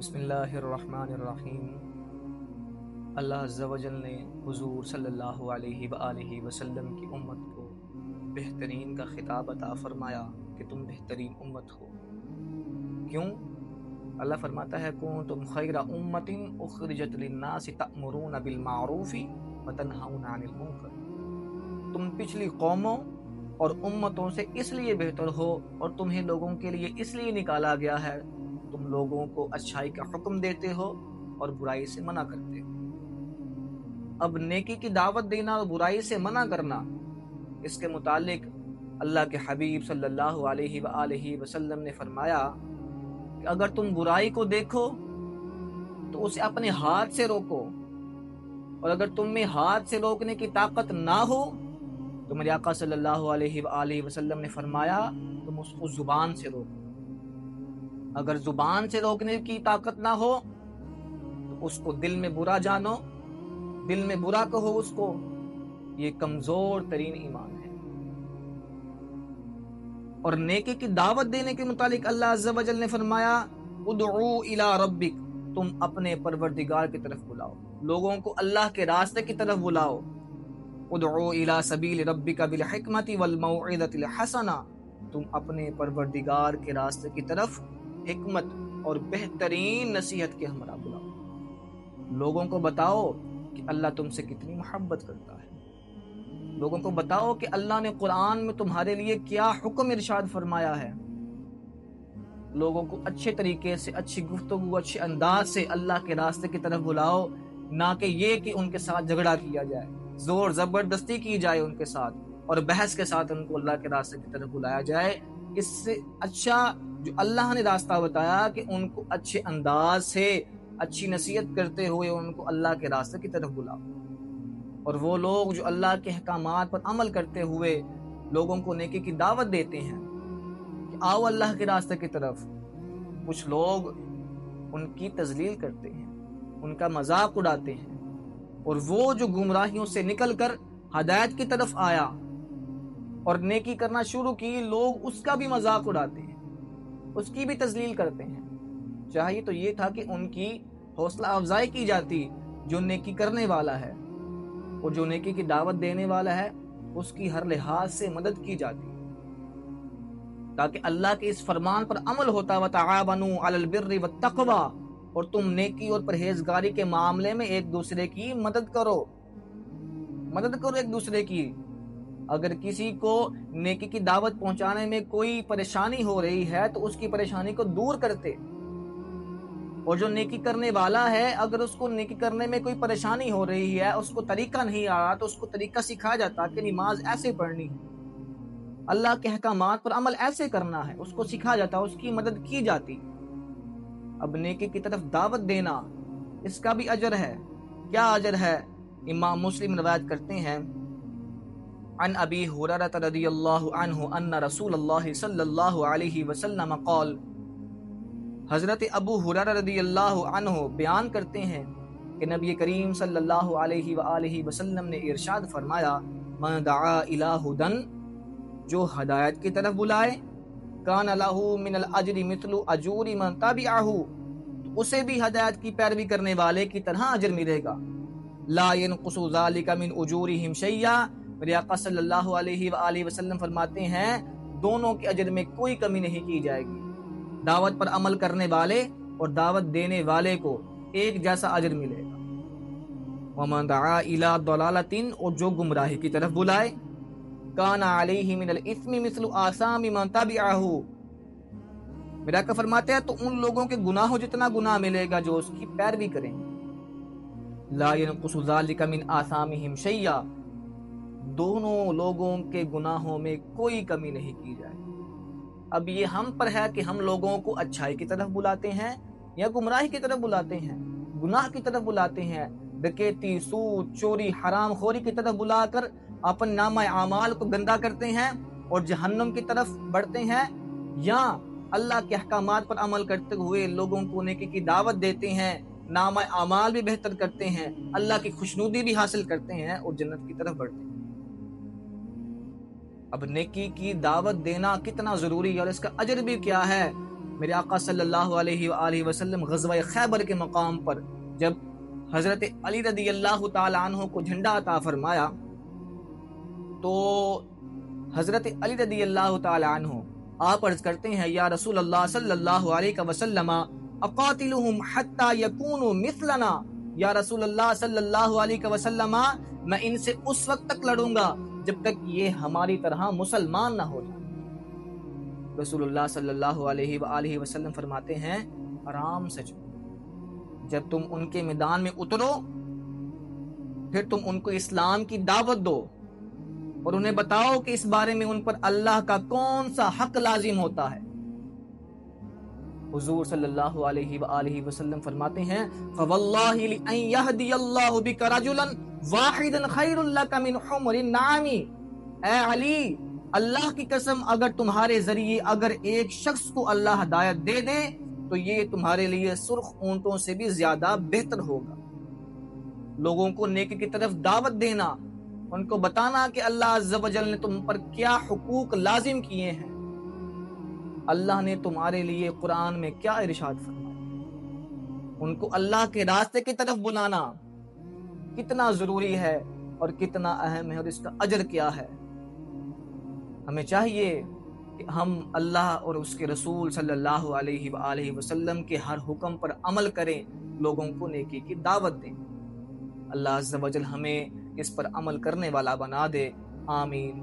بسم اللہ الرحمن الرحیم۔ اللہ عز و جل نے حضور صلی اللہ علیہ وآلہ وسلم کی امت کو بہترین کا خطاب عطا فرمایا کہ تم بہترین امت ہو۔ کیوں؟ اللہ فرماتا ہے کنتم خیر امت اخرجت للناس تأمرون بالمعروف وتنہون عن المنکر۔ تم پچھلی قوموں اور امتوں سے اس لیے بہتر ہو اور تمہیں لوگوں کے لیے اس لیے نکالا گیا ہے، تم لوگوں کو اچھائی کا حکم دیتے ہو اور برائی سے منع کرتے ہو۔ اب نیکی کی دعوت دینا اور برائی سے منع کرنا، اس کے متعلق اللہ کے حبیب صلی اللہ علیہ وآلہ وسلم نے فرمایا کہ اگر تم برائی کو دیکھو تو اسے اپنے ہاتھ سے روکو، اور اگر تم میں ہاتھ سے روکنے کی طاقت نہ ہو تو میرے آقا صلی اللہ علیہ وآلہ وسلم نے فرمایا تم اس کو زبان سے روکو۔ اگر زبان سے روکنے کی طاقت نہ ہو تو اس کو دل میں برا جانو، دل میں برا کہو اس کو، یہ کمزور ترین ایمان ہے۔ اور نیکی کی دعوت دینے کے متعلق اللہ عز و جل نے فرمایا ادعو الی ربک، تم اپنے پروردگار کی طرف بلاؤ، لوگوں کو اللہ کے راستے کی طرف بلاؤ۔ ادعو الی سبیل ربک بالحکمت والموعظۃ الحسنہ، تم اپنے پروردگار کے راستے کی طرف حکمت اور بہترین نصیحت کے ہمراہ بلاؤ۔ لوگوں کو بتاؤ کہ اللہ تم سے کتنی محبت کرتا ہے، لوگوں کو بتاؤ کہ اللہ نے قرآن میں تمہارے لیے کیا حکم ارشاد فرمایا ہے۔ لوگوں کو اچھے طریقے سے، اچھی گفتگو، اچھے انداز سے اللہ کے راستے کی طرف بلاؤ، نہ کہ یہ کہ ان کے ساتھ جھگڑا کیا جائے، زور زبردستی کی جائے ان کے ساتھ اور بحث کے ساتھ ان کو اللہ کے راستے کی طرف بلایا جائے۔ اس سے اچھا جو اللہ نے راستہ بتایا کہ ان کو اچھے انداز سے اچھی نصیحت کرتے ہوئے ان کو اللہ کے راستے کی طرف بلاؤ۔ اور وہ لوگ جو اللہ کے احکامات پر عمل کرتے ہوئے لوگوں کو نیکی کی دعوت دیتے ہیں کہ آؤ اللہ کے راستے کی طرف، کچھ لوگ ان کی تذلیل کرتے ہیں، ان کا مذاق اڑاتے ہیں، اور وہ جو گمراہیوں سے نکل کر ہدایت کی طرف آیا اور نیکی کرنا شروع کی، لوگ اس کا بھی مذاق اڑاتے ہیں، اس کی بھی تذلیل کرتے ہیں۔ چاہیے تو یہ تھا کہ ان کی حوصلہ افزائی کی جاتی، جو نیکی کرنے والا ہے اور جو نیکی کی دعوت دینے والا ہے اس کی ہر لحاظ سے مدد کی جاتی، تاکہ اللہ کے اس فرمان پر عمل ہوتا وَتَعَاوَنُوا عَلَى الْبِرِّ وَالتَّقْوَى، اور تم نیکی اور پرہیزگاری کے معاملے میں ایک دوسرے کی مدد کرو ایک دوسرے کی۔ اگر کسی کو نیکی کی دعوت پہنچانے میں کوئی پریشانی ہو رہی ہے تو اس کی پریشانی کو دور کرتے، اور جو نیکی کرنے والا ہے اگر اس کو نیکی کرنے میں کوئی پریشانی ہو رہی ہے، اس کو طریقہ نہیں آ رہا تو اس کو طریقہ سکھایا جاتا کہ نماز ایسے پڑھنی ہے، اللہ کے احکامات پر عمل ایسے کرنا ہے، اس کو سکھایا جاتا، اس کی مدد کی جاتی۔ اب نیکی کی طرف دعوت دینا، اس کا بھی اجر ہے۔ کیا اجر ہے؟ امام مسلم روایت کرتے ہیں عن ابی ہریرہ رضی اللہ عنہ ان رسول اللہ صلی اللہ علیہ وسلم قال، حضرت ابو ہریرہ رضی اللہ عنہ بیان کرتے ہیں کہ نبی کریم صلی اللہ علیہ وآلہ وسلم نے ارشاد فرمایا من دعا الی ھدی، جو ہدایت کی طرف بلائے، کان لہ من الاجر مثل اجور من تبعہ، تو اسے بھی ہدایت کی پیروی کرنے والے کی طرح اجر ملے گا، لا ينقص ذلك من اجورهم شیئا، میرے آقا صلی اللہ علیہ وآلہ وسلم فرماتے ہیں دونوں کے اجر میں کوئی کمی نہیں کی جائے گی۔ دعوت پر عمل کرنے والے اور دعوت دینے والے کو ایک جیسا اجر ملے گا۔ ومن دعا الی ضلالۃ، اور جو گمراہی کی طرف بلائے، کان علیہ من الاثم مثل آثام من تبعہ، میرا آقا فرماتے ہیں تو ان لوگوں کے گناہوں جتنا گناہ ملے گا جو اس کی پیروی کریں گے، لا ينقص ذلك من آثامہم شیئا، دونوں لوگوں کے گناہوں میں کوئی کمی نہیں کی جائے۔ اب یہ ہم پر ہے کہ ہم لوگوں کو اچھائی کی طرف بلاتے ہیں یا گمراہی کی طرف بلاتے ہیں، گناہ کی طرف بلاتے ہیں، ڈکیتی، سود، چوری، حرام خوری کی طرف بلا کر اپنے نامہ اعمال کو گندا کرتے ہیں اور جہنم کی طرف بڑھتے ہیں، یا اللہ کے احکامات پر عمل کرتے ہوئے لوگوں کو نیکی کی دعوت دیتے ہیں، نامہ اعمال بھی بہتر کرتے ہیں، اللہ کی خوشنودی بھی حاصل کرتے ہیں اور جنت کی طرف بڑھتے ہیں۔ اب نیکی کی دعوت دینا کتنا ضروری ہے اور اس کا اجر بھی کیا ہے، میرے آقا صلی اللہ علیہ وآلہ وسلم غزوہ خیبر کے مقام پر جب حضرت علی رضی اللہ تعالی عنہ کو جھنڈا عطا فرمایا تو حضرت علی رضی اللہ تعالی عنہ آپ عرض کرتے ہیں یا رسول اللہ صلی اللہ علیہ وسلم اقاتلہم حتی یکونوا مثلنا، یا رسول اللہ صلی اللہ علیہ وسلم میں ان سے اس وقت تک لڑوں گا جب تک یہ ہماری طرح مسلمان نہ ہو جائے۔ رسول اللہ صلی اللہ علیہ وآلہ وسلم فرماتے ہیں آرام سے چلو، جب تم ان کے میدان میں اترو پھر تم ان کو اسلام کی دعوت دو اور انہیں بتاؤ کہ اس بارے میں ان پر اللہ کا کون سا حق لازم ہوتا ہے۔ حضور صلی اللہ علیہ وآلہ وسلم فرماتے ہیں فواللہ لئن یہدی اللہ بک رجلا واحدا خیر لک من حمر النعام، اے علی اللہ کی قسم اگر تمہارے ذریعے اگر ایک شخص کو اللہ ہدایت دے دے تو یہ تمہارے لیے سرخ اونٹوں سے بھی زیادہ بہتر ہوگا۔ لوگوں کو نیکی کی طرف دعوت دینا، ان کو بتانا کہ اللہ عز و جل نے تم پر کیا حقوق لازم کیے ہیں، اللہ نے تمہارے لیے قرآن میں کیا ارشاد فرمایا، ان کو اللہ کے راستے کی طرف بلانا کتنا ضروری ہے اور کتنا اہم ہے اور اس کا اجر کیا ہے۔ ہمیں چاہیے کہ ہم اللہ اور اس کے رسول صلی اللہ علیہ وآلہ وسلم کے ہر حکم پر عمل کریں، لوگوں کو نیکی کی دعوت دیں۔ اللہ عز و جل ہمیں اس پر عمل کرنے والا بنا دے، آمین۔